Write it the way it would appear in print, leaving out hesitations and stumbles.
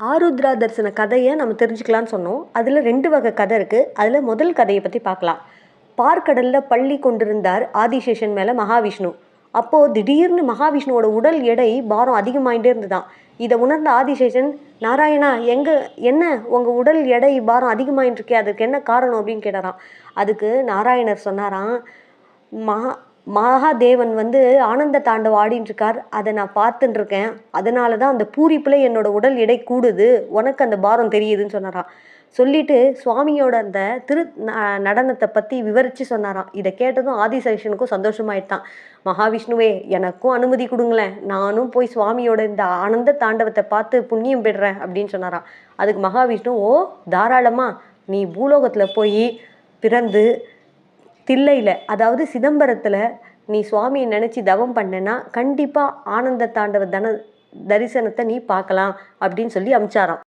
ஆருத்ரா தரிசன கதையை நம்ம தெரிஞ்சுக்கலான்னு சொன்னோம். அதில் 2 வகை கதை இருக்குது. அதில் முதல் கதையை பற்றி பார்க்கலாம். பார்க்கடலில் பள்ளி கொண்டிருந்தார் ஆதிசேஷன் மேலே மகாவிஷ்ணு. அப்போது திடீர்னு மகாவிஷ்ணுவோட உடல் எடை பாரம் அதிகமாகிட்டே இருந்துதான். இதை உணர்ந்த ஆதிசேஷன், நாராயணா என்ன உங்கள் உடல் எடை பாரம் அதிகமாகிட்டு இருக்கே, அதுக்கு என்ன காரணம் அப்படின்னு கேட்டாராம். அதுக்கு நாராயணர் சொன்னாராம், மகாதேவன் ஆனந்த தாண்டவம் ஆடின்னு இருக்கார், அதை நான் பார்த்துட்டு இருக்கேன். அதனால தான் அந்த பூரிப்பில் என்னோட உடல் எடை கூடுது, உனக்கு அந்த பாரம் தெரியுதுன்னு சொன்னாராம். சொல்லிட்டு சுவாமியோட அந்த நடனத்தை பற்றி விவரித்து சொன்னாராம். இதை கேட்டதும் ஆதிசேஷனுக்கும் சந்தோஷமாயிட்டான். மகாவிஷ்ணுவே, எனக்கும் அனுமதி கொடுங்களேன், நானும் போய் சுவாமியோட இந்த ஆனந்த தாண்டவத்தை பார்த்து புண்ணியம் பெறுறேன் அப்படின்னு சொன்னாராம். அதுக்கு மகாவிஷ்ணு, ஓ தாராளமாக, நீ பூலோகத்தில் போய் பிறந்து தில்லையில், அதாவது சிதம்பரத்தில் நீ சுவாமியை நினச்சி தவம் பண்ணனா கண்டிப்பாக ஆனந்த தாண்டவ தரிசனத்தை நீ பார்க்கலாம் அப்படின்னு சொல்லி அனுப்பிச்சாராம்.